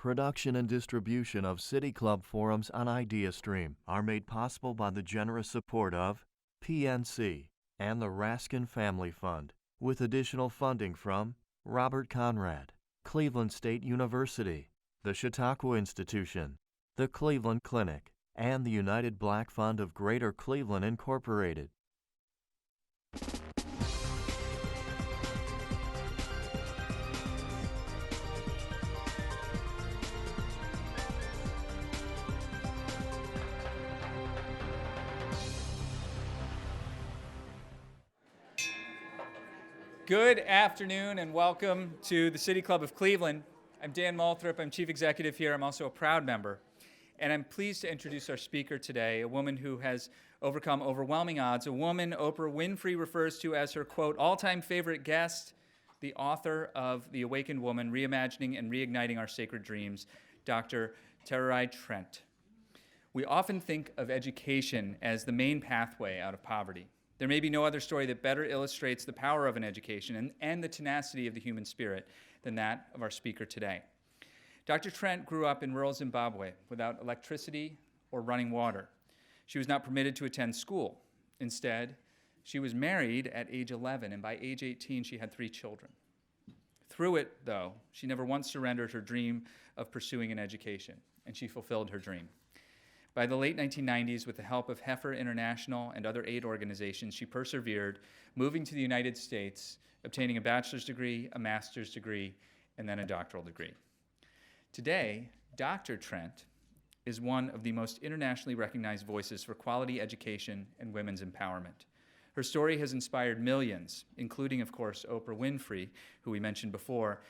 Production and distribution of City Club forums on IdeaStream are made possible by the generous support of PNC and the Raskin Family Fund, with additional funding from Robert Conrad, Cleveland State University, the Chautauqua Institution, the Cleveland Clinic, and the United Black Fund of Greater Cleveland, Incorporated. Good afternoon and welcome to the City Club of Cleveland. I'm Dan Moulthrop. I'm Chief Executive here. I'm also a proud member. And I'm pleased to introduce our speaker today, a woman who has overcome overwhelming odds, a woman Oprah Winfrey refers to as her, quote, all-time favorite guest, the author of The Awakened Woman, Reimagining and Reigniting Our Sacred Dreams, Dr. Tererai Trent. We often think of education as the main pathway out of poverty. There may be no other story that better illustrates the power of an education and the tenacity of the human spirit than that of our speaker today. Dr. Trent grew up in rural Zimbabwe without electricity or running water. She was not permitted to attend school. Instead, she was married at age 11, and by age 18, she had 3 children. Through it, though, she never once surrendered her dream of pursuing an education, and she fulfilled her dream. By the late 1990s, with the help of Heifer International and other aid organizations, she persevered, moving to the United States, obtaining a bachelor's degree, a master's degree, and then a doctoral degree. Today, Dr. Trent is one of the most internationally recognized voices for quality education and women's empowerment. Her story has inspired millions, including, of course, Oprah Winfrey, who we mentioned before.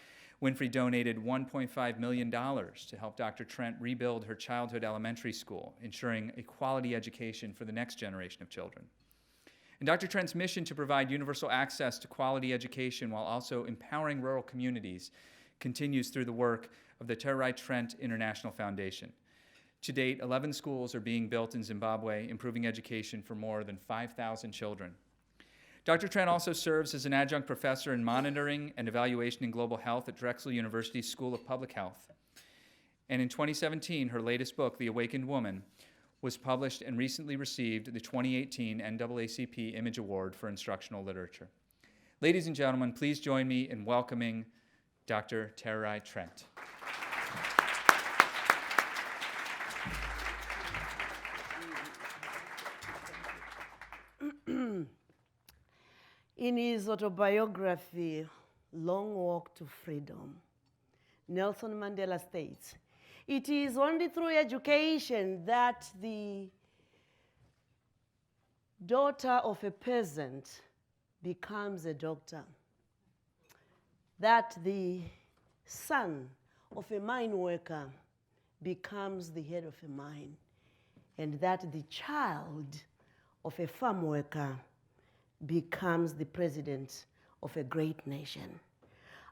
Winfrey donated $1.5 million to help Dr. Trent rebuild her childhood elementary school, ensuring a quality education for the next generation of children. And Dr. Trent's mission to provide universal access to quality education while also empowering rural communities continues through the work of the Tererai Trent International Foundation. To date, 11 schools are being built in Zimbabwe, improving education for more than 5,000 children. Dr. Trent also serves as an adjunct professor in monitoring and evaluation in global health at Drexel University's School of Public Health. And in 2017, her latest book, The Awakened Woman, was published and recently received the 2018 NAACP Image Award for Instructional Literature. Ladies and gentlemen, please join me in welcoming Dr. Tererai Trent. In his autobiography, Long Walk to Freedom, Nelson Mandela states, "It is only through education that the daughter of a peasant becomes a doctor, that the son of a mine worker becomes the head of a mine, and that the child of a farm worker becomes the president of a great nation.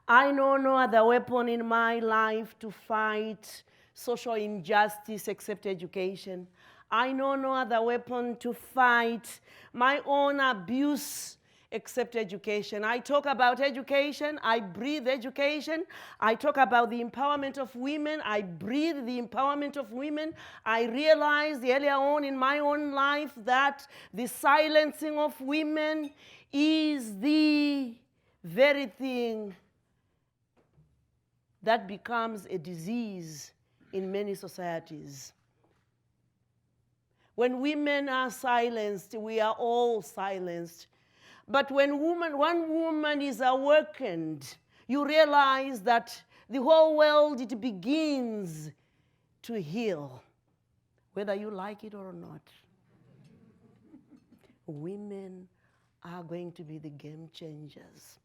I know no other weapon in my life to fight social injustice except education. I know no other weapon to fight my own abuse except education. I talk about education, I breathe education. I talk about the empowerment of women, I breathe the empowerment of women. I realized earlier on in my own life that the silencing of women is the very thing that becomes a disease in many societies. When women are silenced, we are all silenced. But when one woman is awakened, you realize that the whole world, it begins to heal, whether you like it or not. Women are going to be the game changers.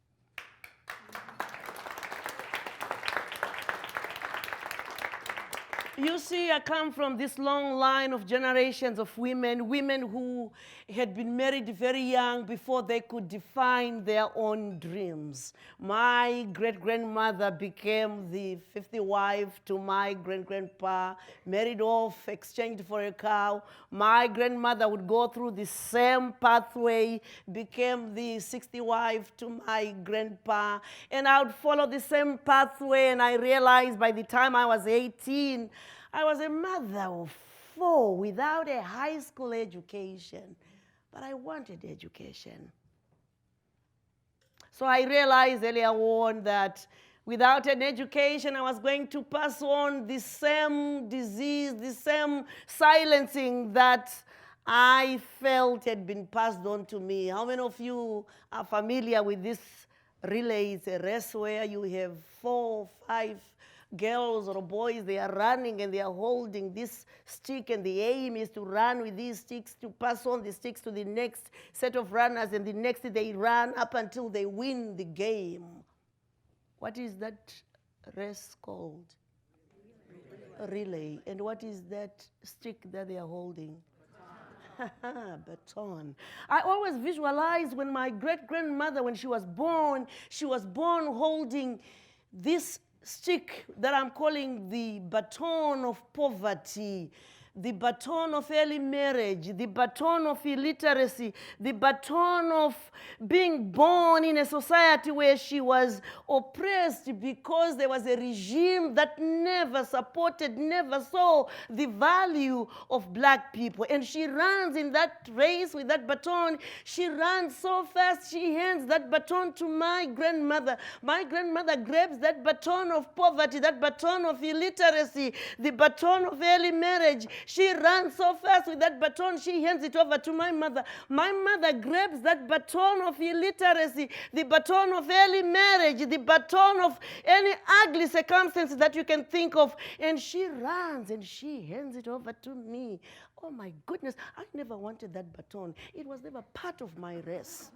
You see, I come from this long line of generations of women who had been married very young before they could define their own dreams. My great-grandmother became the 50th wife to my great-grandpa, married off, exchanged for a cow. My grandmother would go through the same pathway, became the 60th wife to my grandpa, and I would follow the same pathway, and I realized by the time I was 18, I was a mother of 4 without a high school education, but I wanted education. So I realized earlier on that without an education, I was going to pass on the same disease, the same silencing that I felt had been passed on to me. How many of you are familiar with this relay? It's a race where you have 4 or 5 girls or boys, they are running and they are holding this stick, and the aim is to run with these sticks to pass on the sticks to the next set of runners, and the next they run up until they win the game. What is that race called? A relay. And what is that stick that they are holding? Baton. I always visualize when my great-grandmother, when she was born holding this stick that I'm calling the baton of poverty, the baton of early marriage, the baton of illiteracy, the baton of being born in a society where she was oppressed because there was a regime that never supported, never saw the value of black people. And she runs in that race with that baton. She runs so fast, she hands that baton to my grandmother. My grandmother grabs that baton of poverty, that baton of illiteracy, the baton of early marriage. She runs so fast with that baton, she hands it over to my mother. My mother grabs that baton of illiteracy, the baton of early marriage, the baton of any ugly circumstances that you can think of, and she runs and she hands it over to me. Oh my goodness, I never wanted that baton. It was never part of my race.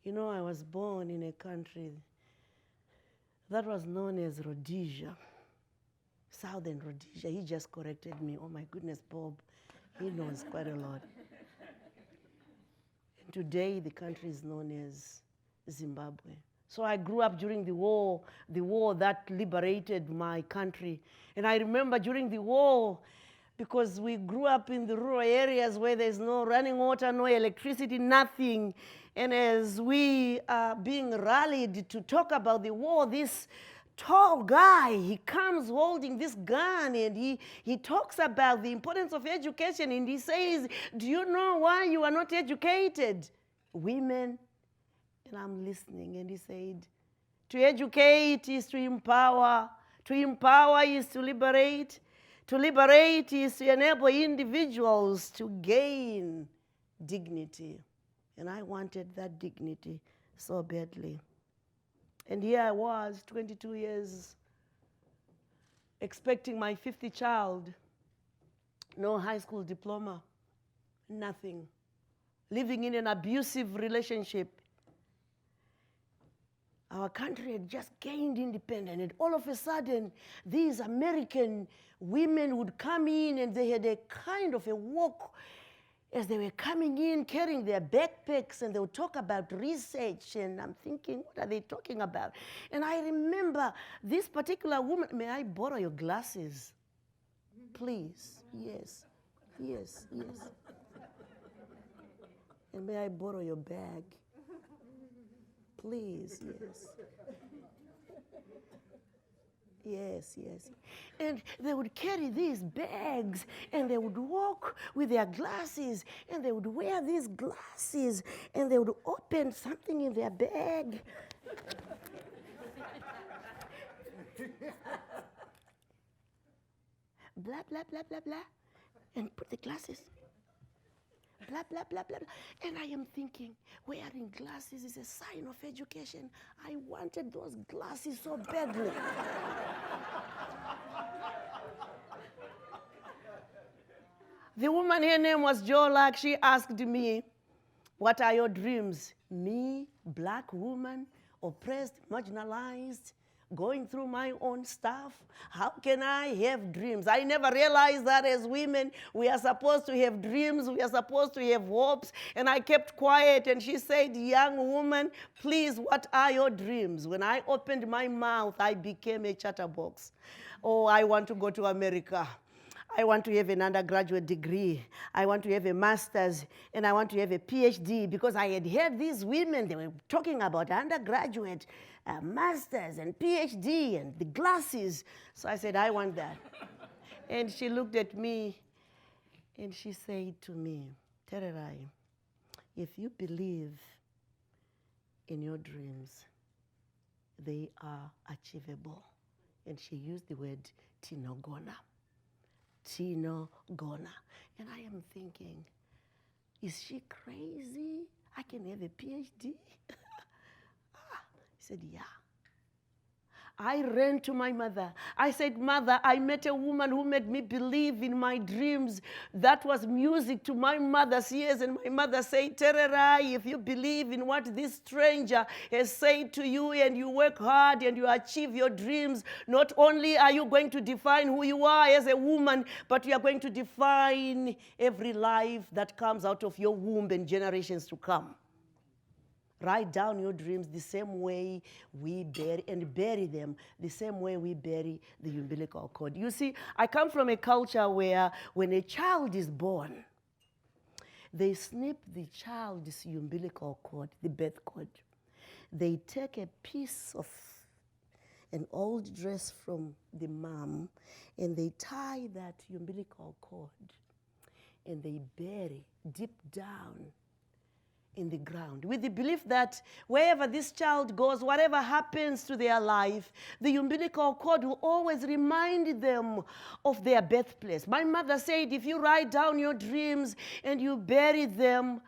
You know, I was born in a country that was known as Rhodesia. Southern Rhodesia. He just corrected me. Oh my goodness, Bob. He knows quite a lot. And today the country is known as Zimbabwe. So I grew up during the war that liberated my country. And I remember during the war, because we grew up in the rural areas where there's no running water, no electricity, nothing. And as we are being rallied to talk about the war, this tall guy, he comes holding this gun, and he talks about the importance of education, and he says, do you know why you are not educated? Women. And I'm listening, and he said, to educate is to empower is to liberate is to enable individuals to gain dignity. And I wanted that dignity so badly. And here I was, 22 years, expecting my 50th child, no high school diploma, nothing, living in an abusive relationship. Our country had just gained independence, and all of a sudden, these American women would come in, and they had a kind of a walk as they were coming in, carrying their backpacks, and they would talk about research, and I'm thinking, what are they talking about? And I remember this particular woman, may I borrow your glasses? Please, yes. And may I borrow your bag? Please, yes. And they would carry these bags, and they would walk with their glasses, and they would wear these glasses, and they would open something in their bag. Blah, blah, blah, blah, blah, and put the glasses. Blah, blah, blah, blah, blah. And I am thinking, wearing glasses is a sign of education. I wanted those glasses so badly. The woman, her name was Jolak. She asked me, what are your dreams? Me, black woman, oppressed, marginalized, going through my own stuff. How can I have dreams? I never realized that as women, we are supposed to have dreams, we are supposed to have hopes. And I kept quiet, and she said, young woman, please, what are your dreams? When I opened my mouth, I became a chatterbox. Oh, I want to go to America. I want to have an undergraduate degree. I want to have a master's, and I want to have a Ph.D. because I had heard these women, they were talking about undergraduate, master's, and Ph.D. and the glasses. So I said, I want that. And she looked at me, and she said to me, Tererai, if you believe in your dreams, they are achievable. And she used the word tinogona. Tinogona. And I am thinking, is she crazy? I can have a PhD? He said, yeah. I ran to my mother. I said, Mother, I met a woman who made me believe in my dreams. That was music to my mother's ears. And my mother said, Tererai, if you believe in what this stranger has said to you and you work hard and you achieve your dreams, not only are you going to define who you are as a woman, but you are going to define every life that comes out of your womb and generations to come. Write down your dreams the same way we bury them the same way we bury the umbilical cord. You see, I come from a culture where when a child is born, they snip the child's umbilical cord, the birth cord. They take a piece of an old dress from the mom and they tie that umbilical cord and they bury deep down in the ground with the belief that wherever this child goes, whatever happens to their life, the umbilical cord will always remind them of their birthplace. My mother said, if you write down your dreams and you bury them,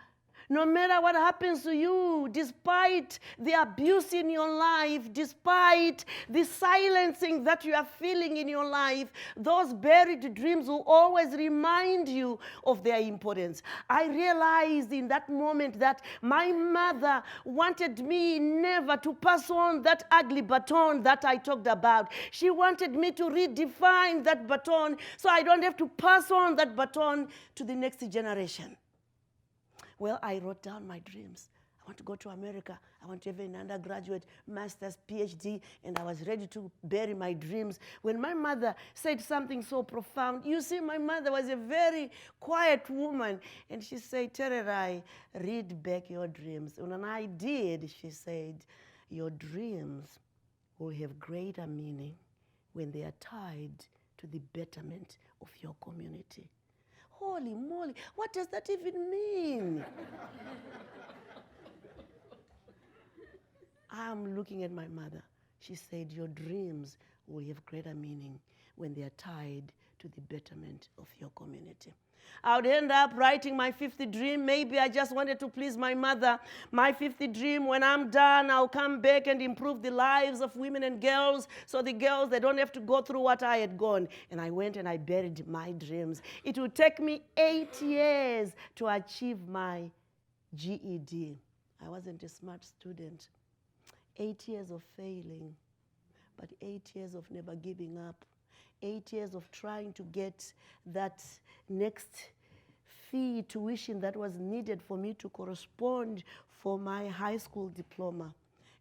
no matter what happens to you, despite the abuse in your life, despite the silencing that you are feeling in your life, those buried dreams will always remind you of their importance. I realized in that moment that my mother wanted me never to pass on that ugly baton that I talked about. She wanted me to redefine that baton so I don't have to pass on that baton to the next generation. Well, I wrote down my dreams. I want to go to America. I want to have an undergraduate, master's, PhD, and I was ready to bury my dreams. When my mother said something so profound, you see, my mother was a very quiet woman, and she said, Tererai, read back your dreams. And when I did, she said, your dreams will have greater meaning when they are tied to the betterment of your community. Holy moly, what does that even mean? I'm looking at my mother. She said, your dreams will have greater meaning when they are tied to the betterment of your community. I would end up writing my 50th dream. Maybe I just wanted to please my mother. My 50th dream, when I'm done, I'll come back and improve the lives of women and girls so the girls, they don't have to go through what I had gone. And I went and I buried my dreams. It would take me 8 years to achieve my GED. I wasn't a smart student. 8 years of failing, but 8 years of never giving up. 8 years of trying to get that next fee tuition that was needed for me to correspond for my high school diploma.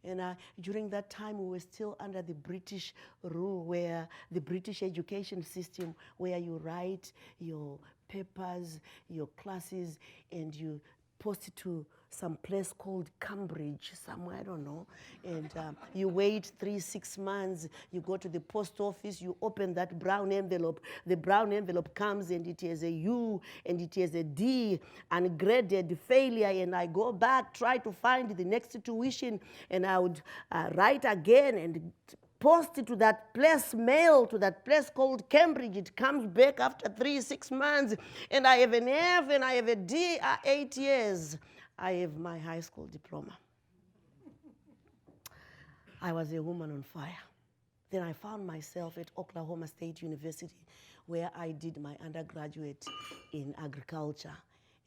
And during that time, we were still under the British rule, where the British education system, where you write your papers, your classes, and you post it to some place called Cambridge, somewhere, I don't know. And you wait 3-6 months, you go to the post office, you open that brown envelope. The brown envelope comes and it has a U and it has a D, ungraded failure. And I go back, try to find the next tuition, and I would write again and post it to that place, mail to that place called Cambridge. It comes back after 3-6 months, and I have an F and I have a D. 8 years, I have my high school diploma. I was a woman on fire. Then I found myself at Oklahoma State University, where I did my undergraduate in agriculture,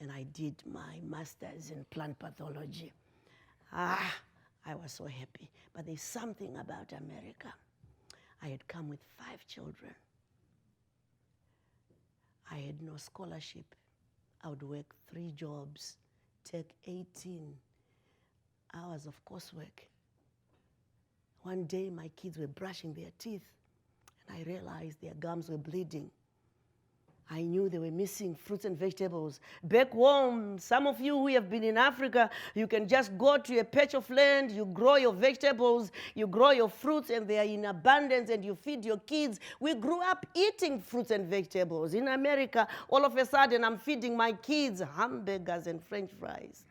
and I did my master's in plant pathology. I was so happy. But there's something about America. I had come with 5 children. I had no scholarship. I would work 3 jobs, take 18 hours of coursework. One day my kids were brushing their teeth and I realized their gums were bleeding. I knew they were missing fruits and vegetables. Back home, some of you who have been in Africa, you can just go to a patch of land, you grow your vegetables, you grow your fruits, and they are in abundance, and you feed your kids. We grew up eating fruits and vegetables. In America, all of a sudden, I'm feeding my kids hamburgers and French fries.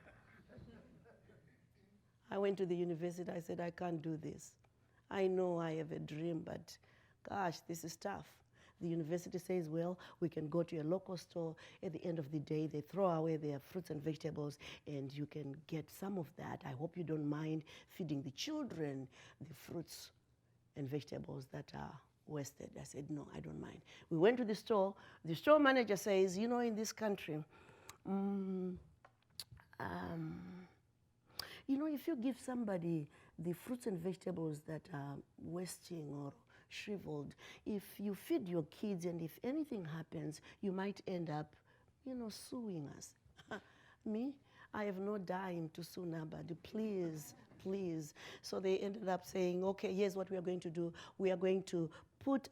I went to the university. I said, I can't do this. I know I have a dream, but gosh, this is tough. The university says, well, we can go to a local store. At the end of the day, they throw away their fruits and vegetables, and you can get some of that. I hope you don't mind feeding the children the fruits and vegetables that are wasted. I said, no, I don't mind. We went to the store. The store manager says, you know, in this country, you know, if you give somebody the fruits and vegetables that are wasting or shriveled, if you feed your kids and if anything happens, you might end up, you know, suing us. Me, I have no dime to sue nobody. Please, please. So they ended up saying, okay, here's what we are going to do. We are going to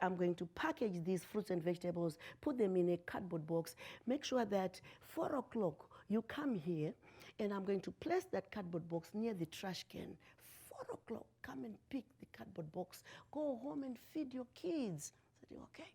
I'm going to package these fruits and vegetables, put them in a cardboard box, make sure that 4 o'clock you come here, and I'm going to place that cardboard box near the trash can. 4 o'clock, come and pick the cardboard box. Go home and feed your kids. I said, okay.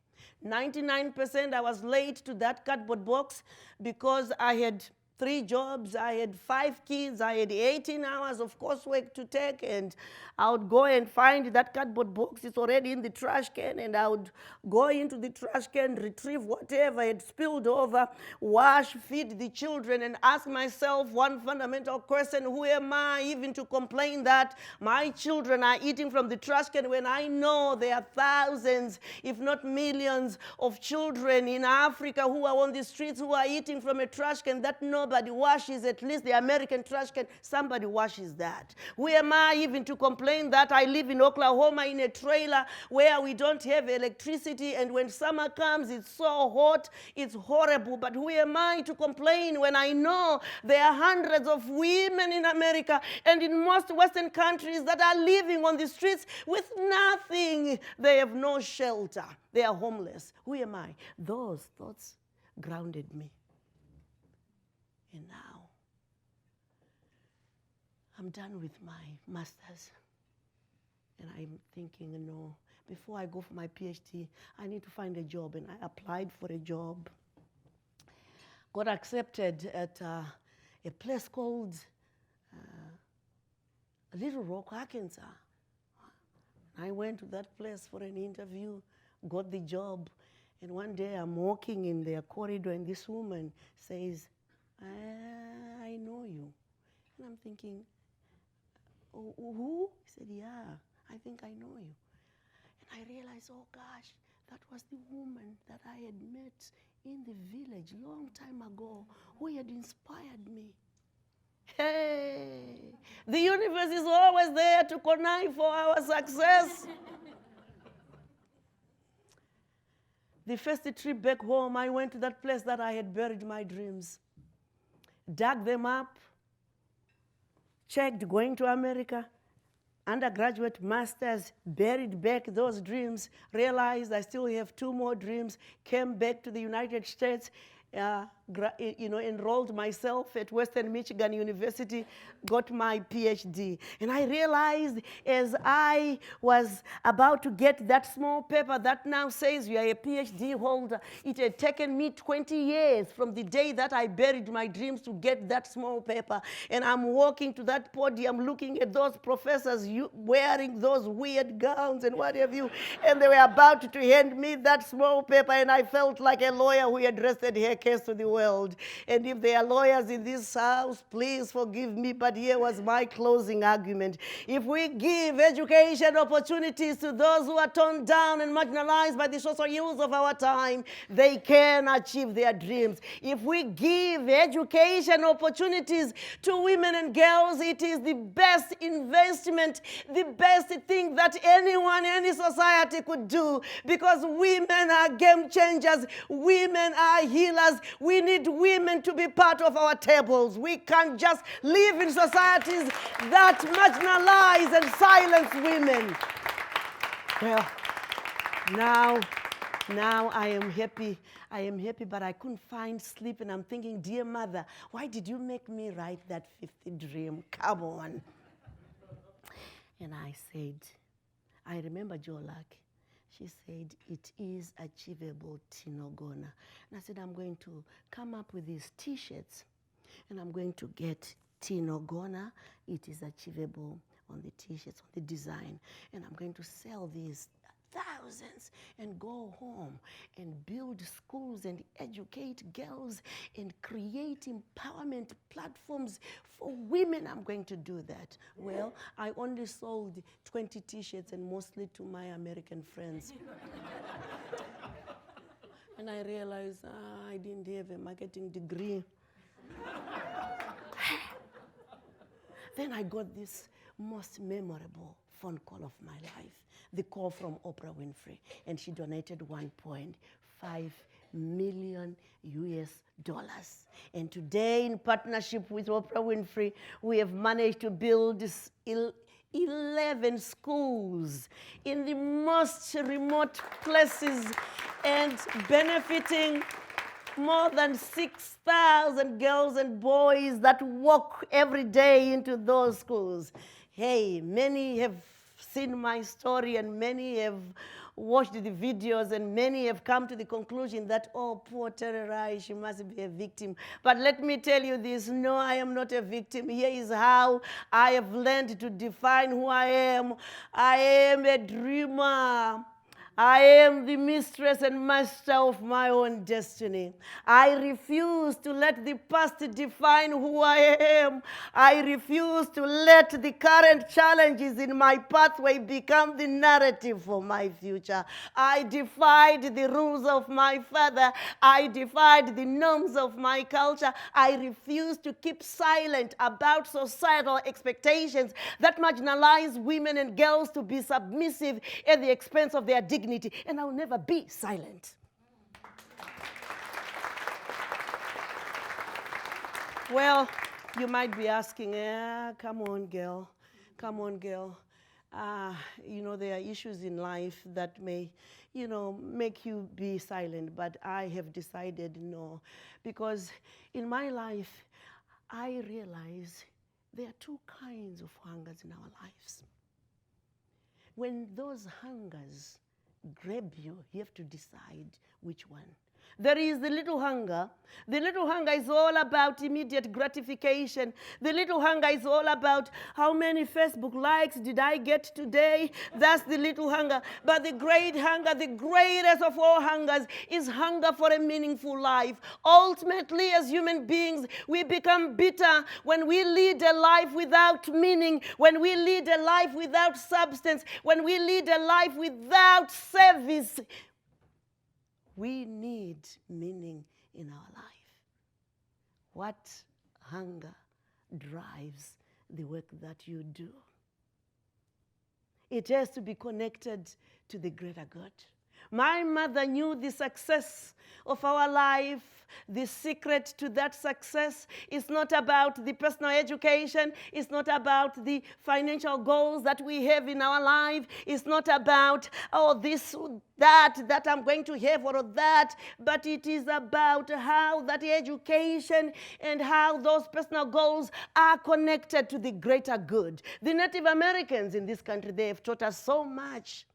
99% I was late to that cardboard box because I had 3 jobs, I had 5 kids, I had 18 hours of coursework to take, and I would go and find that cardboard box. It's already in the trash can, and I would go into the trash can, retrieve whatever had spilled over, wash, feed the children, and ask myself one fundamental question: who am I even to complain that my children are eating from the trash can when I know there are thousands, if not millions, of children in Africa who are on the streets who are eating from a trash can that nobody washes? At least the American trash can, somebody washes that. Who am I even to complain that I live in Oklahoma in a trailer where we don't have electricity, and when summer comes it's so hot, it's horrible? But who am I to complain when I know there are hundreds of women in America and in most Western countries that are living on the streets with nothing? They have no shelter. They are homeless. Who am I? Those thoughts grounded me. And now, I'm done with my master's. And I'm thinking, no, before I go for my Ph.D., I need to find a job. And I applied for a job. Got accepted at a place called Little Rock, Arkansas. I went to that place for an interview, got the job. And one day I'm walking in their corridor, and this woman says, I know you. And I'm thinking, who? He said, yeah, I think I know you. And I realized, oh gosh, that was the woman that I had met in the village long time ago who had inspired me. Hey, the universe is always there to connive for our success. The first trip back home, I went to that place that I had buried my dreams. Dug them up, checked going to America, undergraduate, master's, buried back those dreams, realized I still have 2 more dreams, came back to the United States, enrolled myself at Western Michigan University, got my Ph.D. And I realized as I was about to get that small paper that now says you are a Ph.D. holder, it had taken me 20 years from the day that I buried my dreams to get that small paper. And I'm walking to that podium looking at those professors wearing those weird gowns and what have you, and they were about to hand me that small paper, and I felt like a lawyer who had rested her case to the world. And if there are lawyers in this house, please forgive me, but here was my closing argument. If we give education opportunities to those who are torn down and marginalized by the social ills of our time, they can achieve their dreams. If we give education opportunities to women and girls, it is the best investment, the best thing that anyone, any society could do, because women are game changers. Women are healers. We need women to be part of our tables. We can't just live in societies that marginalize and silence women. Well, now I am happy. I am happy, but I couldn't find sleep, and I'm thinking, dear mother, why did you make me write that 50th dream? Come on. And I said, I remember Joe Luck. She said, it is achievable, Tinogona. And I said, I'm going to come up with these T-shirts, and I'm going to get Tinogona. It is achievable on the T-shirts, on the design. And I'm going to sell these thousands and go home and build schools and educate girls and create empowerment platforms for women. I'm going to do that. Well, I only sold 20 T-shirts, and mostly to my American friends. And I realized I didn't have a marketing degree. Then I got this most memorable phone call of my life, the call from Oprah Winfrey, and she donated $1.5 million. And today, in partnership with Oprah Winfrey, we have managed to build 11 schools in the most remote places and benefiting more than 6,000 girls and boys that walk every day into those schools. Hey, many have seen my story, and many have watched the videos, and many have come to the conclusion that, oh, poor Tererai, she must be a victim. But let me tell you this, no, I am not a victim. Here is how I have learned to define who I am. I am a dreamer. I am the mistress and master of my own destiny. I refuse to let the past define who I am. I refuse to let the current challenges in my pathway become the narrative for my future. I defied the rules of my father. I defied the norms of my culture. I refuse to keep silent about societal expectations that marginalize women and girls to be submissive at the expense of their dignity. And I'll never be silent. Well, you might be asking, come on, girl. Come on, girl. There are issues in life that may, make you be silent, but I have decided no. Because in my life, I realize there are two kinds of hungers in our lives. When those hungers grab you, you have to decide which one. There is the little hunger. The little hunger is all about immediate gratification. The little hunger is all about how many Facebook likes did I get today. That's the little hunger. But the great hunger, the greatest of all hungers, is hunger for a meaningful life. Ultimately, as human beings, we become bitter when we lead a life without meaning, when we lead a life without substance, when we lead a life without service. We need meaning in our life. What hunger drives the work that you do? It has to be connected to the greater good. My mother knew the success of our life. The secret to that success is not about the personal education. It's not about the financial goals that we have in our life. It's not about, this, that I'm going to have or that. But it is about how that education and how those personal goals are connected to the greater good. The Native Americans in this country, they have taught us so much.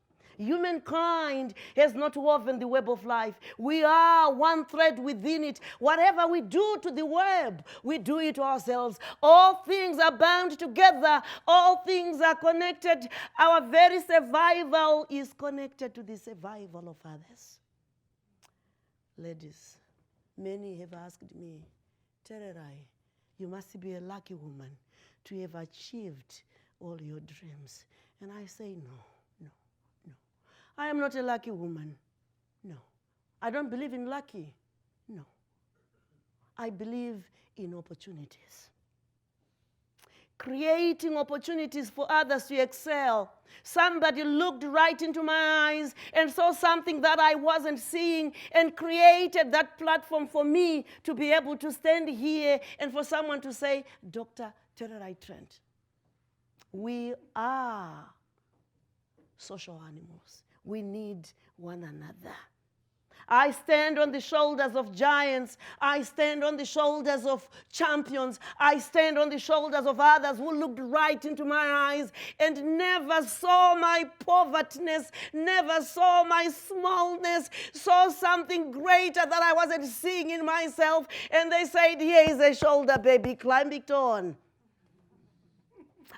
Humankind has not woven the web of life. We are one thread within it. Whatever we do to the web, we do it ourselves. All things are bound together. All things are connected. Our very survival is connected to the survival of others. Ladies, Many have asked me, Tererai, you must be a lucky woman to have achieved all your dreams. And I say, no, no, no. I am not a lucky woman. No. I don't believe in lucky. No. I believe in opportunities. Creating opportunities for others to excel. Somebody looked right into my eyes and saw something that I wasn't seeing and created that platform for me to be able to stand here and for someone to say, Dr. Tererai Trent, we are social animals. We need one another. I stand on the shoulders of giants. I stand on the shoulders of champions. I stand on the shoulders of others who looked right into my eyes and never saw my povertiness, never saw my smallness, saw something greater that I wasn't seeing in myself. And they said, here is a shoulder, baby, climb it on.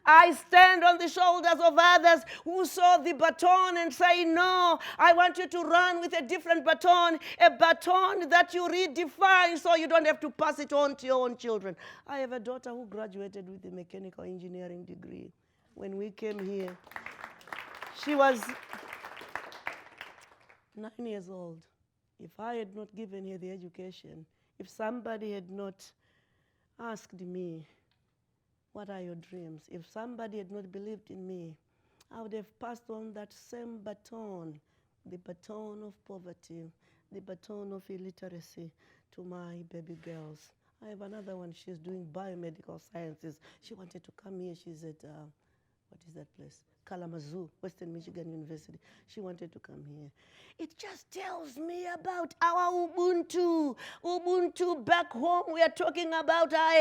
I stand on the shoulders of others who saw the baton and say, no, I want you to run with a different baton, a baton that you redefine so you don't have to pass it on to your own children. I have a daughter who graduated with a mechanical engineering degree. When we came here, she was 9 years old. If I had not given her the education, if somebody had not asked me, what are your dreams? If somebody had not believed in me, I would have passed on that same baton, the baton of poverty, the baton of illiteracy to my baby girls. I have another one, she's doing biomedical sciences. She wanted to come here, she's at, what is that place? Kalamazoo, Western Michigan University. She wanted to come here. It just tells me about our Ubuntu. Ubuntu back home, we are talking about I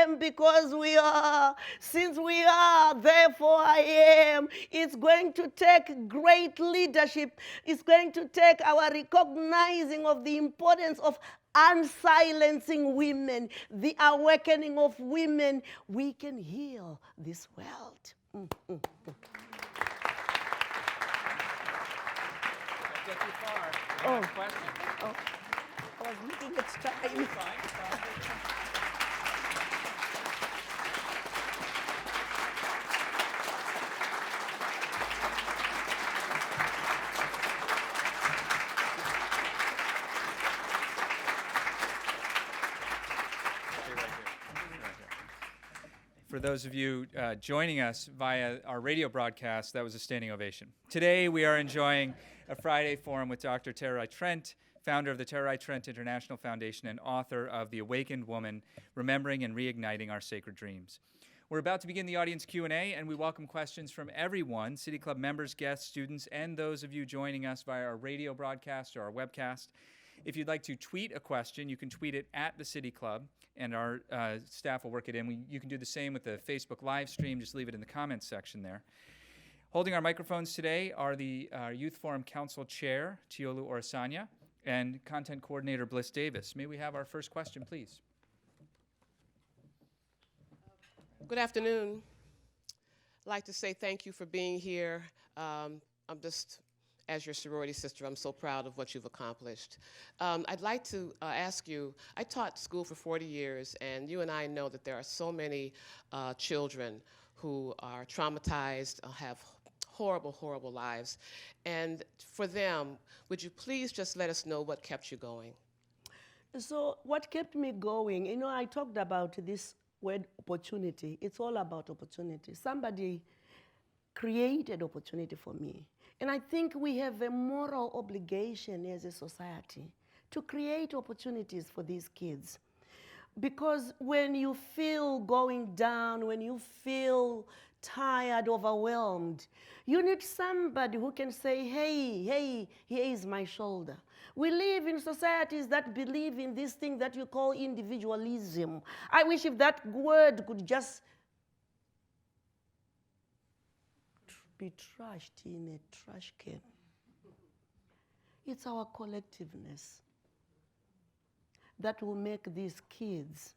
am because we are. Since we are, therefore I am. It's going to take great leadership. It's going to take our recognizing of the importance of unsilencing women, the awakening of women. We can heal this world. Get too far. Oh. Question. Oh, I was looking at time. For those of you joining us via our radio broadcast, that was a standing ovation. Today we are enjoying a Friday forum with Dr. Tererai Trent, founder of the Tererai Trent International Foundation and author of The Awakened Woman, Remembering and Reigniting Our Sacred Dreams. We're about to begin the audience Q&A, and we welcome questions from everyone, City Club members, guests, students, and those of you joining us via our radio broadcast or our webcast. If you'd like to tweet a question, you can tweet it at the City Club, and our staff will work it in. You can do the same with the Facebook live stream. Just leave it in the comments section there. Holding our microphones today are the Youth Forum Council Chair, Tiolu Orasanya, and Content Coordinator, Bliss Davis. May we have our first question, please? Good afternoon. I'd like to say thank you for being here. I'm just, as your sorority sister, I'm so proud of what you've accomplished. I'd like to ask you, I taught school for 40 years, and you and I know that there are so many children who are traumatized, have horrible, horrible lives. And for them, would you please just let us know what kept you going? So what kept me going, you know, I talked about this word opportunity. It's all about opportunity. Somebody created opportunity for me. And I think we have a moral obligation as a society to create opportunities for these kids. Because when you feel going down, when you feel tired, overwhelmed, you need somebody who can say, hey, here is my shoulder. We live in societies that believe in this thing that you call individualism. I wish if that word could just be trashed in a trash can. It's our collectiveness that will make these kids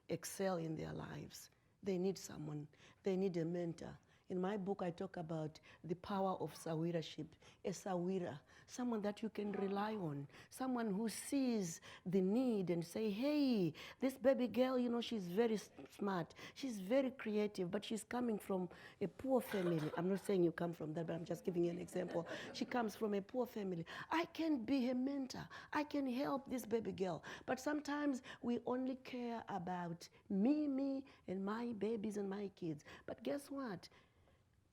excel in their lives. They need someone. They need a mentor. In my book, I talk about the power of sawiraship, a sawira, someone that you can rely on, someone who sees the need and say, hey, this baby girl, you know, she's very smart, she's very creative, but she's coming from a poor family. I'm not saying you come from that, but I'm just giving you an example. She comes from a poor family. I can be her mentor. I can help this baby girl. But sometimes we only care about me, and my babies and my kids. But guess what?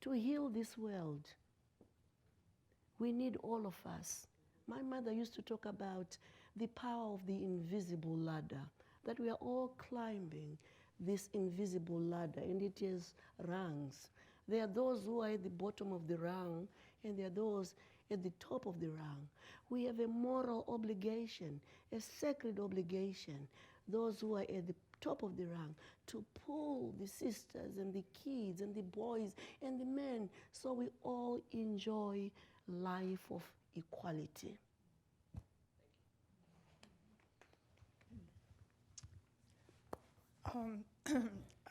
To heal this world, we need all of us. My mother used to talk about the power of the invisible ladder, that we are all climbing this invisible ladder, and it is rungs. There are those who are at the bottom of the rung, and there are those at the top of the rung. We have a moral obligation, a sacred obligation, those who are at the top of the rung, to pull the sisters and the kids and the boys and the men so we all enjoy life of equality.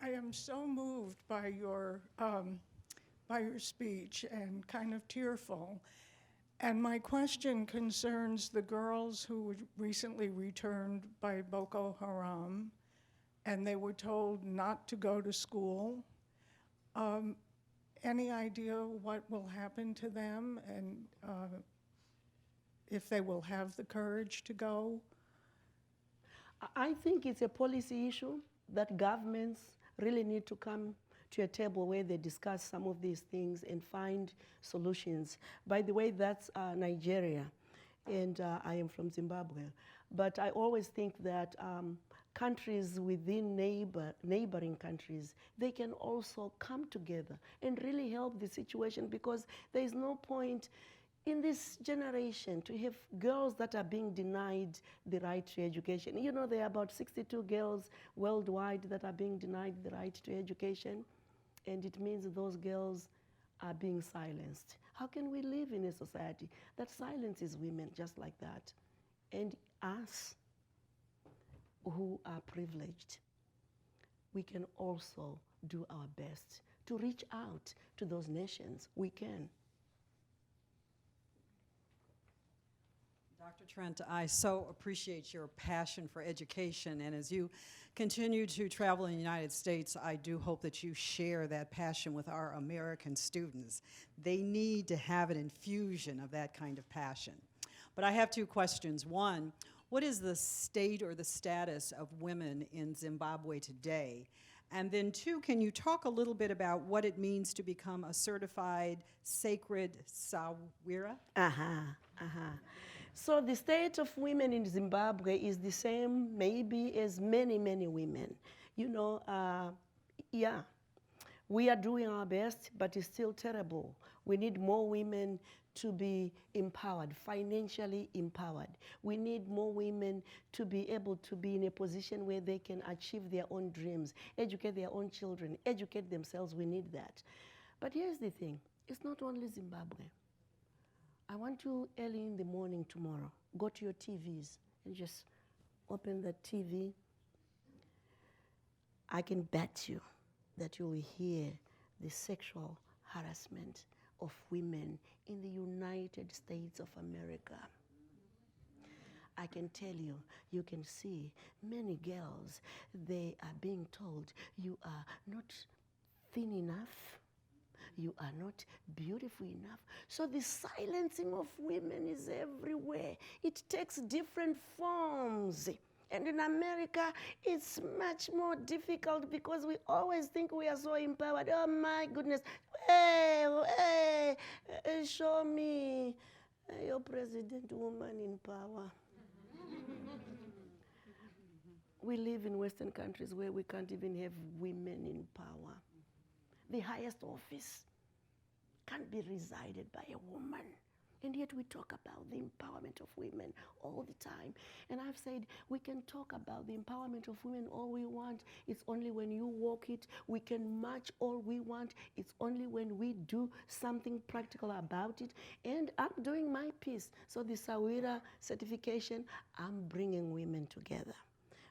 I am so moved by your speech and kind of tearful. And my question concerns the girls who recently returned by Boko Haram, and they were told not to go to school. Any idea what will happen to them, and if they will have the courage to go? I think it's a policy issue that governments really need to come to a table where they discuss some of these things and find solutions. By the way, that's Nigeria, and I am from Zimbabwe. But I always think that countries within neighboring countries, they can also come together and really help the situation, because there is no point in this generation to have girls that are being denied the right to education. You know, there are about 62 girls worldwide that are being denied the right to education, and it means those girls are being silenced. How can we live in a society that silences women just like that? And us who are privileged, we can also do our best to reach out to those nations. We can. Dr. Trent, I so appreciate your passion for education, and as you continue to travel in the United States, I do hope that you share that passion with our American students. They need to have an infusion of that kind of passion. But I have two questions. One, what is the state or the status of women in Zimbabwe today? And then two, can you talk a little bit about what it means to become a certified sacred sawira? So the state of women in Zimbabwe is the same maybe as many, many women. You know, yeah, we are doing our best, but it's still terrible. We need more women to be empowered, financially empowered. We need more women to be able to be in a position where they can achieve their own dreams, educate their own children, educate themselves. We need that. But here's the thing, it's not only Zimbabwe. I want you early in the morning tomorrow, go to your TVs and just open the TV. I can bet you that you will hear the sexual harassment of women in the United States of America. I can tell you, you can see many girls, they are being told, you are not thin enough, you are not beautiful enough. So the silencing of women is everywhere. It takes different forms. And in America, it's much more difficult because we always think we are so empowered. Oh my goodness, hey, show me your president woman in power. We live in Western countries where we can't even have women in power. The highest office can't be resided by a woman. And yet we talk about the empowerment of women all the time. And I've said we can talk about the empowerment of women all we want. It's only when you walk it. We can march all we want. It's only when we do something practical about it. And I'm doing my piece. So the Sawira certification, I'm bringing women together.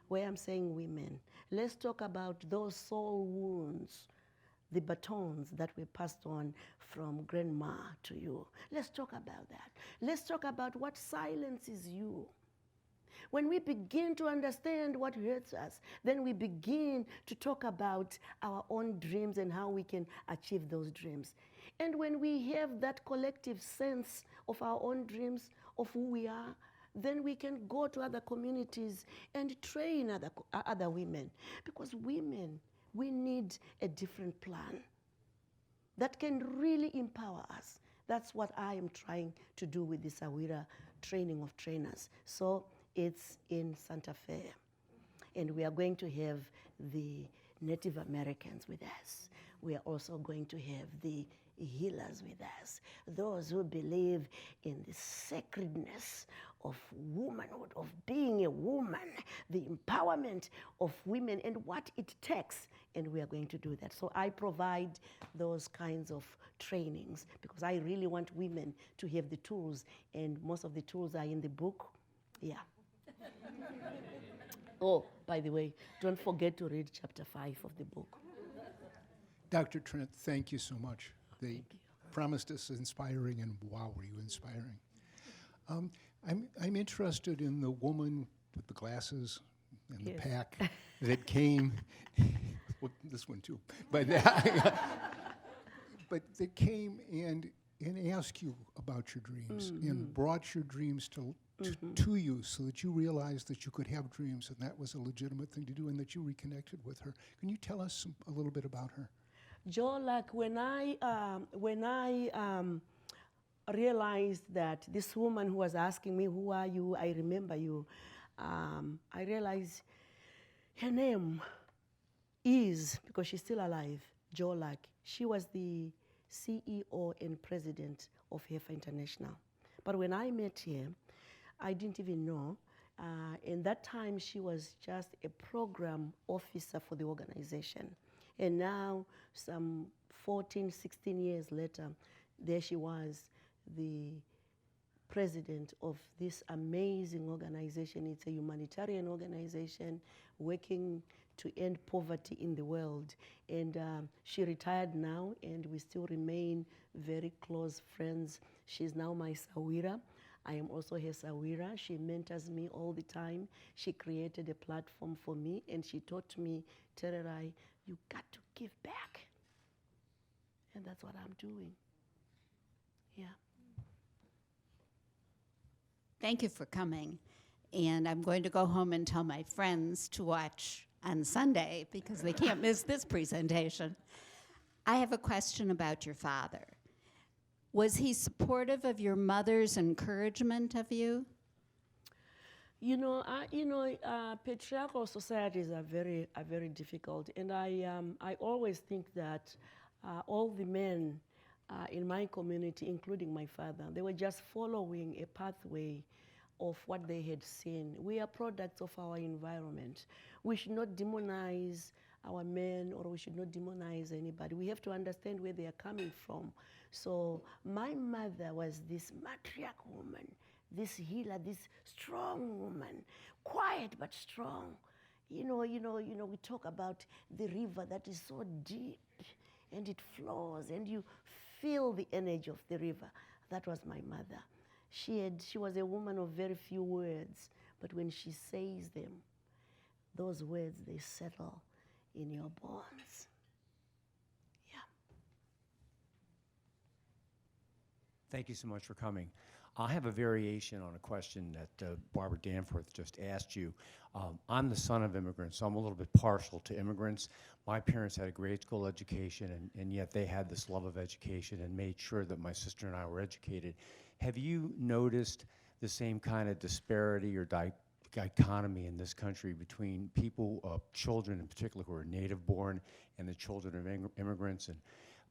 Where I'm saying women, let's talk about those soul wounds the batons that were passed on from grandma to you. Let's talk about that. Let's talk about what silences you. When we begin to understand what hurts us, then we begin to talk about our own dreams and how we can achieve those dreams. And when we have that collective sense of our own dreams, of who we are, then we can go to other communities and train other women. Because women, we need a different plan that can really empower us. That's what I am trying to do with this Awira training of trainers. So it's in Santa Fe. And we are going to have the Native Americans with us. We are also going to have the healers with us, those who believe in the sacredness of womanhood, of being a woman, the empowerment of women and what it takes, and we are going to do that. So I provide those kinds of trainings because I really want women to have the tools, and most of the tools are in the book. Yeah. Oh, by the way, don't forget to read chapter 5 of the book. Dr. Trent, thank you so much. They promised us inspiring, and wow, were you inspiring. I'm interested in the woman with the glasses and the pack that came, well, this one too, but but that came and asked you about your dreams and brought your dreams to you so that you realized that you could have dreams and that was a legitimate thing to do and that you reconnected with her. Can you tell us a little bit about her? Joe, like when I realized that this woman who was asking me, who are you? I remember you. I realized her name is, because she's still alive, Joe Lack. She was the CEO and president of Heifer International. But when I met her, I didn't even know. In that time, she was just a program officer for the organization. And now, some 14, 16 years later, there she was, the president of this amazing organization. It's a humanitarian organization working to end poverty in the world. And she retired now, and we still remain very close friends. She's now my Sawira. I am also her Sawira. She mentors me all the time. She created a platform for me, and she taught me, Tererai, you got to give back. And that's what I'm doing. Yeah. Thank you for coming. And I'm going to go home and tell my friends to watch on Sunday because they can't miss this presentation. I have a question about your father. Was he supportive of your mother's encouragement of you? Patriarchal societies are very difficult, and I always think that all the men in my community, including my father, they were just following a pathway of what they had seen. We are products of our environment. We should not demonize our men, or we should not demonize anybody. We have to understand where they are coming from. So my mother was this matriarch woman, this healer, this strong woman, quiet but strong. We talk about the river that is so deep and it flows and you feel the energy of the river. That was my mother. She was a woman of very few words, but when she says them, those words, they settle in your bones. Yeah. Thank you so much for coming. I have a variation on a question that Barbara Danforth just asked you. I'm the son of immigrants, so I'm a little bit partial to immigrants. My parents had a grade school education, and yet they had this love of education and made sure that my sister and I were educated. Have you noticed the same kind of disparity or dichotomy in this country between people, children in particular, who are native born and the children of immigrants? And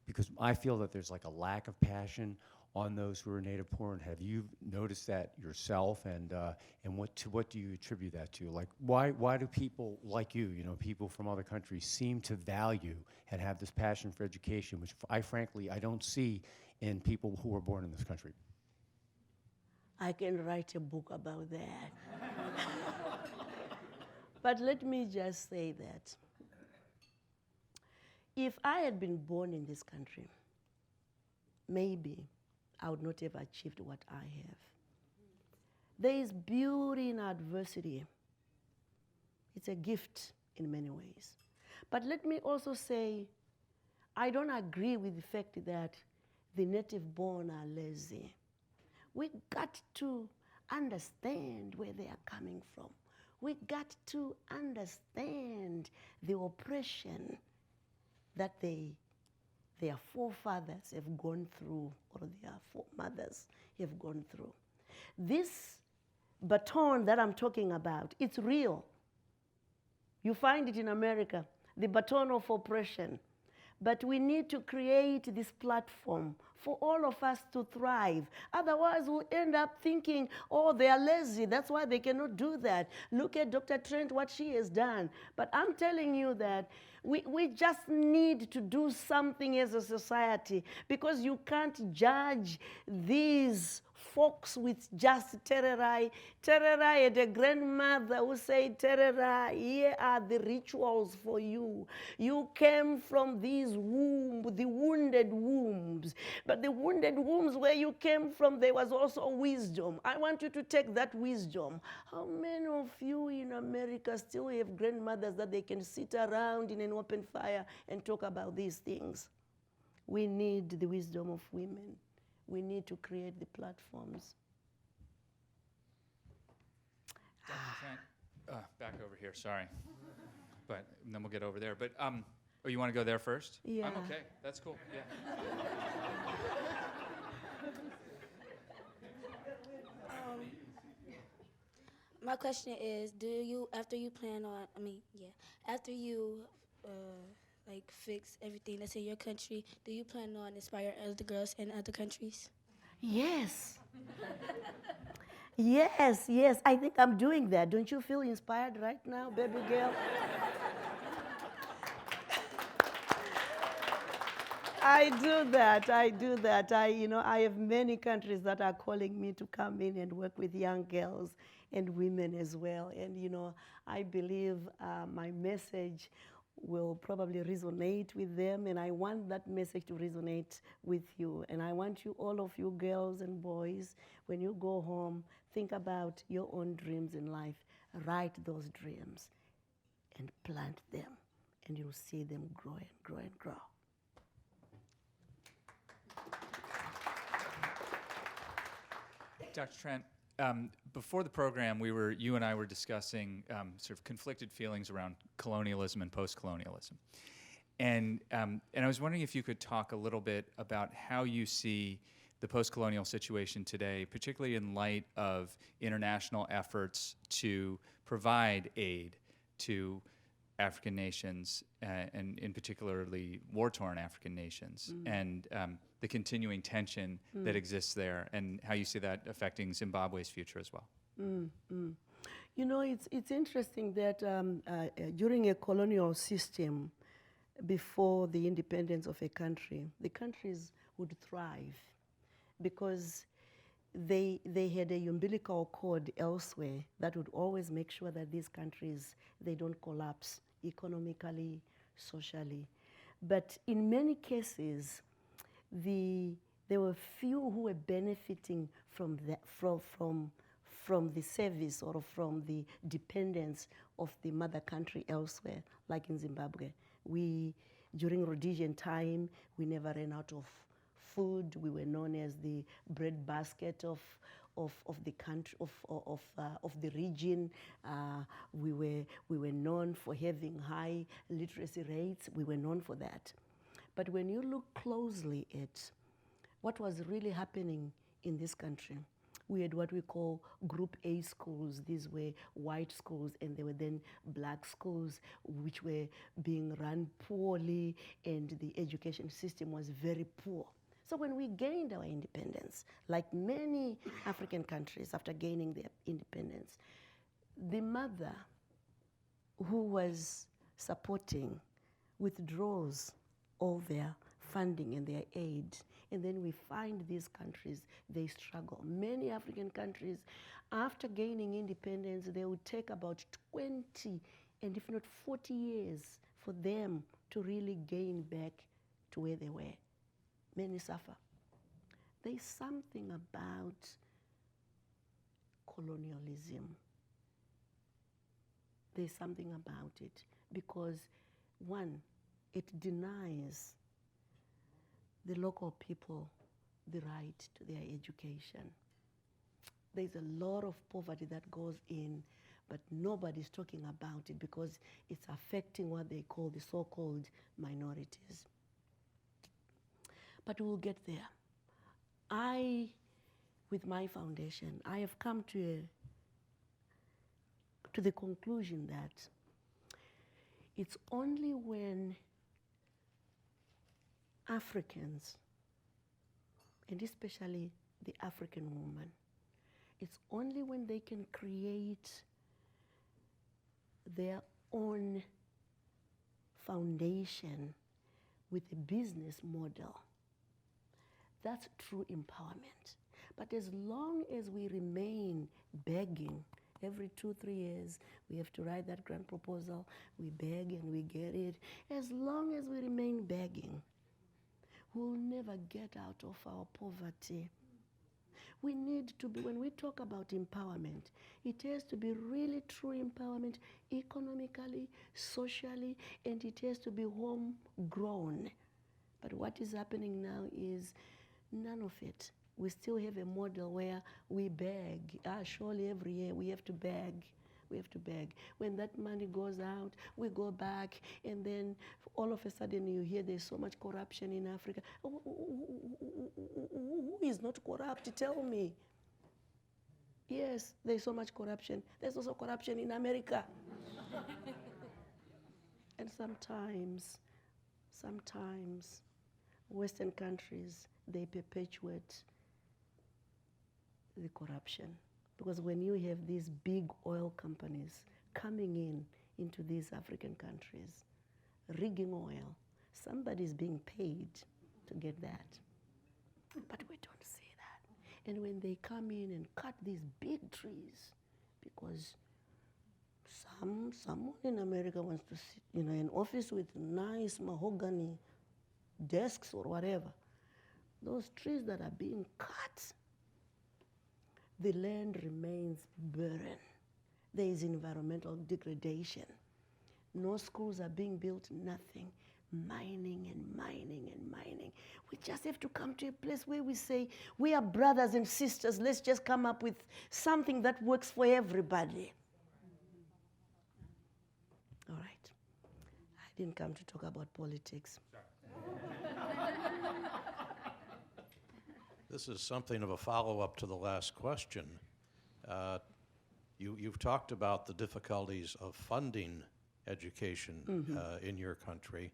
because I feel that there's like a lack of passion on those who are native born. Have you noticed that yourself, and what do you attribute that to? Like, why do people like you, people from other countries, seem to value and have this passion for education, which I frankly don't see in people who are born in this country? I can write a book about that. But let me just say that, If I had been born in this country, maybe I would not have achieved what I have. There is beauty in adversity. It's a gift in many ways. But let me also say, I don't agree with the fact that the native born are lazy. We got to understand where they are coming from. We got to understand the oppression that their forefathers have gone through, or their foremothers have gone through. This baton that I'm talking about, it's real. You find it in America, the baton of oppression. But we need to create this platform for all of us to thrive. Otherwise, we'll end up thinking, oh, they are lazy. That's why they cannot do that. Look at Dr. Trent, what she has done. But I'm telling you that we just need to do something as a society, because you can't judge these folks with just Tererai. Tererai had a grandmother who said, Tererai, here are the rituals for you. You came from these wombs, the wounded wombs. But the wounded wombs where you came from, there was also wisdom. I want you to take that wisdom. How many of you in America still have grandmothers that they can sit around in an open fire and talk about these things? We need the wisdom of women. We need to create the platforms. Dr. Trent, back over here, sorry. But then we'll get over there. But, oh, you want to go there first? Yeah. I'm okay. That's cool. Yeah. My question is, after you like fix everything that's in your country, do you plan on inspiring other girls in other countries? Yes. Yes. I think I'm doing that. Don't you feel inspired right now, baby girl? I do that. I have many countries that are calling me to come in and work with young girls and women as well. And, I believe my message will probably resonate with them, and I want that message to resonate with you. And I want you, all of you girls and boys, when you go home, think about your own dreams in life. Write those dreams and plant them, and you'll see them grow and grow and grow. Dr. Trent, before the program, you and I were discussing sort of conflicted feelings around colonialism and post-colonialism. And I was wondering if you could talk a little bit about how you see the post-colonial situation today, particularly in light of international efforts to provide aid to African nations, and in particularly war-torn African nations, and the continuing tension that exists there, and how you see that affecting Zimbabwe's future as well. It's interesting that during a colonial system, before the independence of a country, the countries would thrive because they had a umbilical cord elsewhere that would always make sure that these countries, they don't collapse economically, socially. But in many cases, there were few who were benefiting from the service or from the dependence of the mother country elsewhere, like in Zimbabwe. During Rhodesian time, we never ran out of food. We were known as the bread basket of the country, of the region. We were known for having high literacy rates. We were known for that. But when you look closely at what was really happening in this country, we had what we call Group A schools. These were white schools, and there were then black schools, which were being run poorly, and the education system was very poor. So when we gained our independence, like many African countries after gaining their independence, the mother who was supporting withdraws all their funding and their aid. And then we find these countries, they struggle. Many African countries, after gaining independence, they would take about 20 and if not 40 years for them to really gain back to where they were. Many suffer. There's something about colonialism. There's something about it because, one, it denies the local people the right to their education. There's a lot of poverty that goes in, but nobody's talking about it because it's affecting what they call the so-called minorities. But we'll get there. With my foundation, I have come to the conclusion that it's only when Africans, and especially the African woman, it's only when they can create their own foundation with a business model. That's true empowerment. But as long as we remain begging, every 2-3 years, we have to write that grant proposal, we beg and we get it. As long as we remain begging, we'll never get out of our poverty. We need to be, when we talk about empowerment, it has to be really true empowerment economically, socially, and it has to be homegrown. But what is happening now is none of it. We still have a model where we beg. Surely every year we have to beg. We have to beg. When that money goes out, we go back, and then all of a sudden you hear there's so much corruption in Africa. Who is not corrupt? Tell me. Yes, there's so much corruption. There's also corruption in America. And sometimes Western countries, they perpetuate the corruption. Because when you have these big oil companies coming into these African countries, rigging oil, somebody's being paid to get that. But we don't see that. And when they come in and cut these big trees, because someone in America wants to sit in an office with nice mahogany desks or whatever, those trees that are being cut, the land remains barren. There is environmental degradation. No schools are being built, nothing. Mining and mining and mining. We just have to come to a place where we say, we are brothers and sisters, let's just come up with something that works for everybody. All right. I didn't come to talk about politics. This is something of a follow-up to the last question. You've talked about the difficulties of funding education in your country.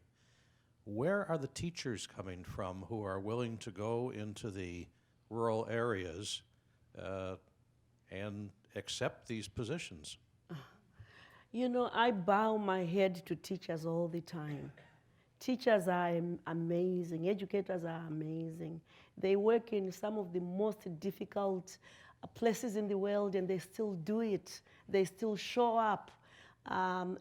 Where are the teachers coming from who are willing to go into the rural areas and accept these positions? You know, I bow my head to teachers all the time. Teachers are amazing. Educators are amazing. They work in some of the most difficult places in the world, and they still do it. They still show up.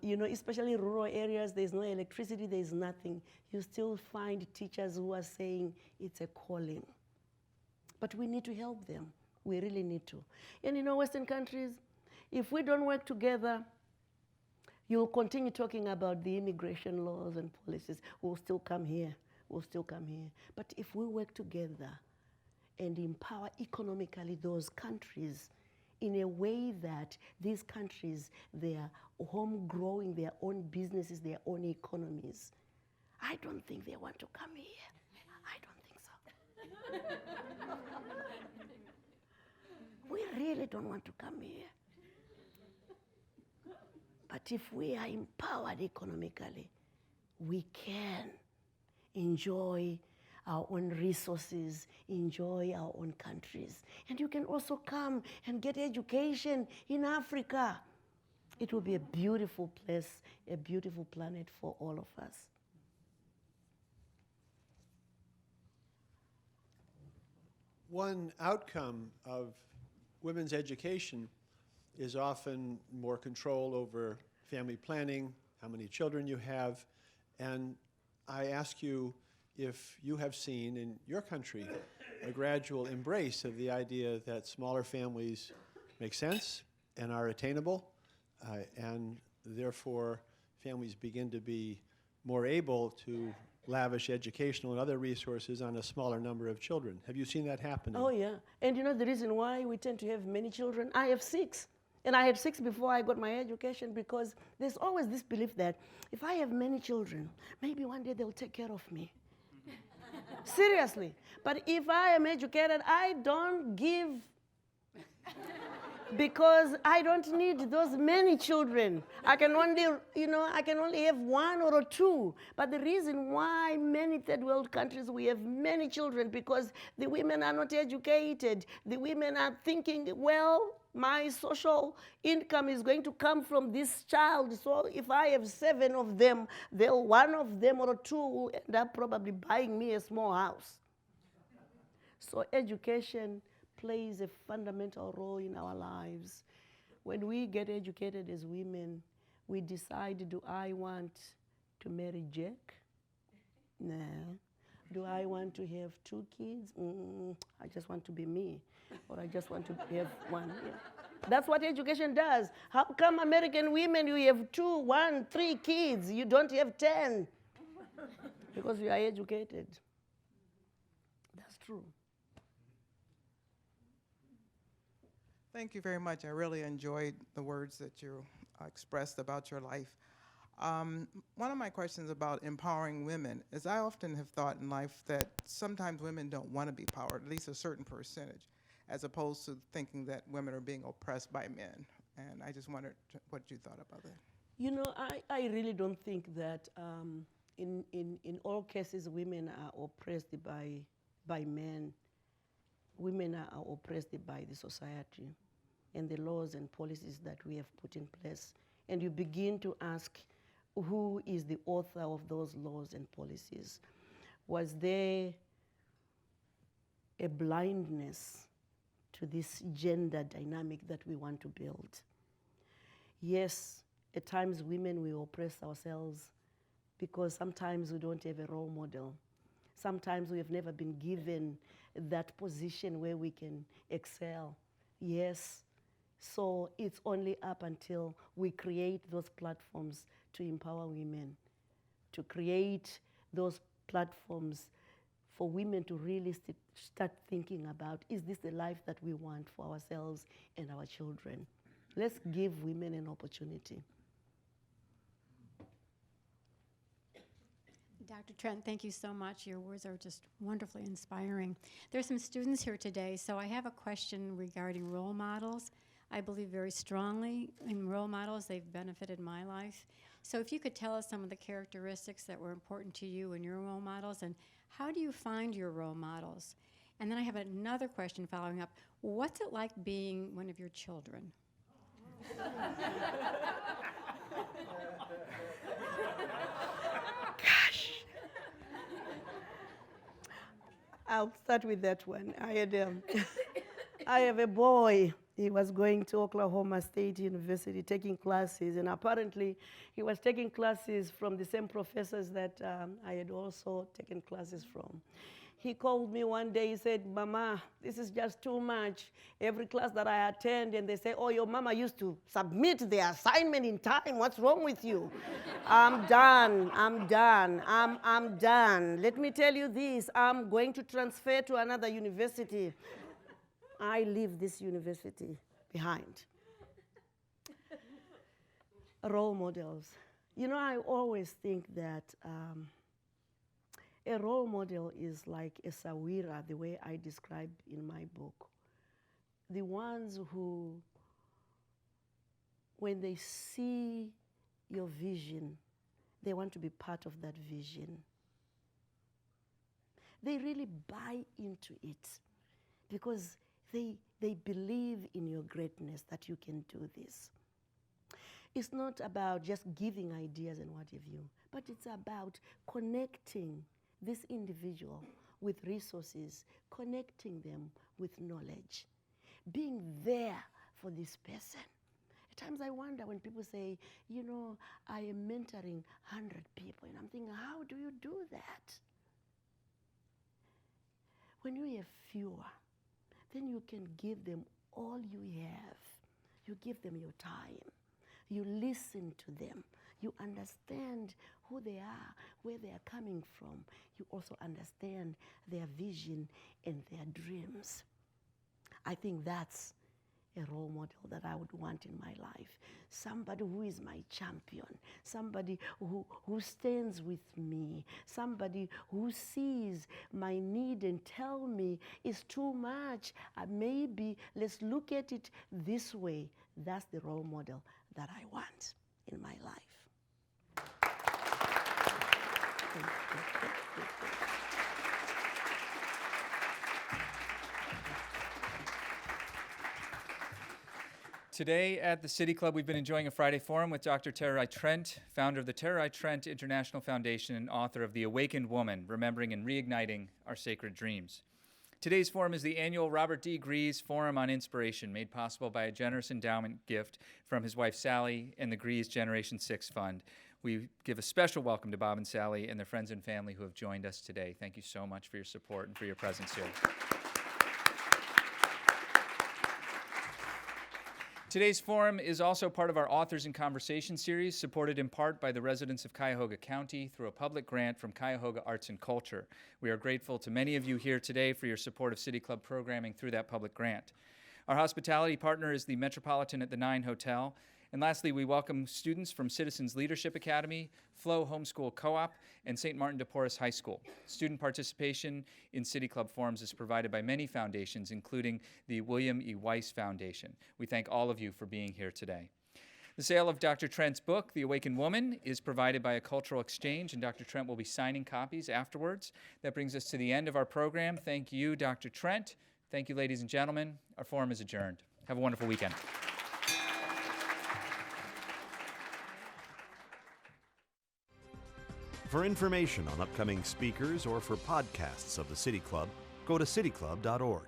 You know, especially rural areas, there's no electricity, there's nothing. You still find teachers who are saying it's a calling. But we need to help them. We really need to. And in Western countries, if we don't work together, you'll continue talking about the immigration laws and policies. We'll still come here. We'll still come here. But if we work together and empower economically those countries in a way that these countries, they are home growing their own businesses, their own economies, I don't think they want to come here. I don't think so. We really don't want to come here. But if we are empowered economically, we can enjoy our own resources, enjoy our own countries. And you can also come and get education in Africa. It will be a beautiful place, a beautiful planet for all of us. One outcome of women's education is often more control over family planning, how many children you have, and I ask you if you have seen in your country a gradual embrace of the idea that smaller families make sense and are attainable, and therefore families begin to be more able to lavish educational and other resources on a smaller number of children. Have you seen that happening? Oh, yeah. And you know the reason why we tend to have many children? I have 6. And I had 6 before I got my education, because there's always this belief that if I have many children, maybe one day they'll take care of me. Seriously. But if I am educated, I don't give, because I don't need those many children. I can only, I can only have 1 or 2. But the reason why many third world countries we have many children, because the women are not educated. The women are thinking, well, my social income is going to come from this child. So if I have 7 of them, one of them or 2 will end up probably buying me a small house. So education plays a fundamental role in our lives. When we get educated as women, we decide, do I want to marry Jack? No. Do I want to have 2 kids? I just want to be me, or I just want to have 1. Yeah. That's what education does. How come American women, you have 2, 1, 3 kids, you don't have 10? Because we are educated. That's true. Thank you very much. I really enjoyed the words that you expressed about your life. One of my questions about empowering women is I often have thought in life that sometimes women don't want to be empowered, at least a certain percentage, as opposed to thinking that women are being oppressed by men. And I just wondered what you thought about that. You know, I really don't think that in all cases women are oppressed by men. Women are oppressed by the society and the laws and policies that we have put in place. And you begin to ask, who is the author of those laws and policies? Was there a blindness to this gender dynamic that we want to build? Yes, at times women will oppress ourselves because sometimes we don't have a role model. Sometimes we have never been given that position where we can excel. Yes, so it's only up until we create those platforms to empower women, to create those platforms for women to really start thinking about, is this the life that we want for ourselves and our children? Let's give women an opportunity. Dr. Trent, thank you so much. Your words are just wonderfully inspiring. There's some students here today, so I have a question regarding role models. I believe very strongly in role models. They've benefited my life. So if you could tell us some of the characteristics that were important to you and your role models, and how do you find your role models? And then I have another question following up. What's it like being one of your children? Gosh. I'll start with that one. I have a boy. He was going to Oklahoma State University taking classes, and apparently he was taking classes from the same professors that I had also taken classes from. He called me one day, he said, "Mama, this is just too much. Every class that I attend, and they say, oh, your mama used to submit the assignment in time. What's wrong with you?" I'm done. Let me tell you this, I'm going to transfer to another university. I leave this university behind. Role models. You know, I always think that a role model is like a sawira, the way I described in my book. The ones who, when they see your vision, they want to be part of that vision. They really buy into it because they believe in your greatness, that you can do this. It's not about just giving ideas and what have you, but it's about connecting this individual with resources, connecting them with knowledge, being there for this person. At times I wonder when people say, you know, I am mentoring 100 people, and I'm thinking, how do you do that? When you have fewer, then you can give them all you have. You give them your time. You listen to them. You understand who they are, where they are coming from. You also understand their vision and their dreams. I think that's a role model that I would want in my life. Somebody who is my champion. Somebody who stands with me. Somebody who sees my need and tell me it's too much. Maybe let's look at it this way. That's the role model that I want in my life. Thank you. Today at the City Club, we've been enjoying a Friday Forum with Dr. Tererai Trent, founder of the Tererai Trent International Foundation and author of The Awakened Woman, Remembering and Reigniting Our Sacred Dreams. Today's forum is the annual Robert D. Grease Forum on Inspiration, made possible by a generous endowment gift from his wife Sally and the Grease Generation 6 Fund. We give a special welcome to Bob and Sally and their friends and family who have joined us today. Thank you so much for your support and for your presence here. Today's forum is also part of our Authors in Conversation series, supported in part by the residents of Cuyahoga County through a public grant from Cuyahoga Arts and Culture. We are grateful to many of you here today for your support of City Club programming through that public grant. Our hospitality partner is the Metropolitan at the 9 Hotel. And lastly, we welcome students from Citizens Leadership Academy, Flow Homeschool Co-op, and St. Martin de Porres High School. Student participation in City Club forums is provided by many foundations, including the William E. Weiss Foundation. We thank all of you for being here today. The sale of Dr. Trent's book, The Awakened Woman, is provided by a cultural exchange, and Dr. Trent will be signing copies afterwards. That brings us to the end of our program. Thank you, Dr. Trent. Thank you, ladies and gentlemen. Our forum is adjourned. Have a wonderful weekend. For information on upcoming speakers or for podcasts of the City Club, go to cityclub.org.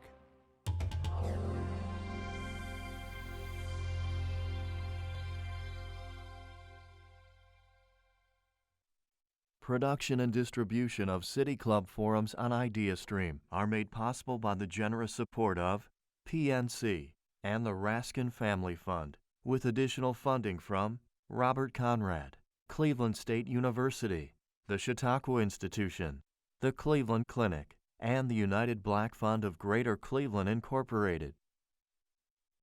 Production and distribution of City Club forums on IdeaStream are made possible by the generous support of PNC and the Raskin Family Fund, with additional funding from Robert Conrad, Cleveland State University, the Chautauqua Institution, the Cleveland Clinic, and the United Black Fund of Greater Cleveland Incorporated.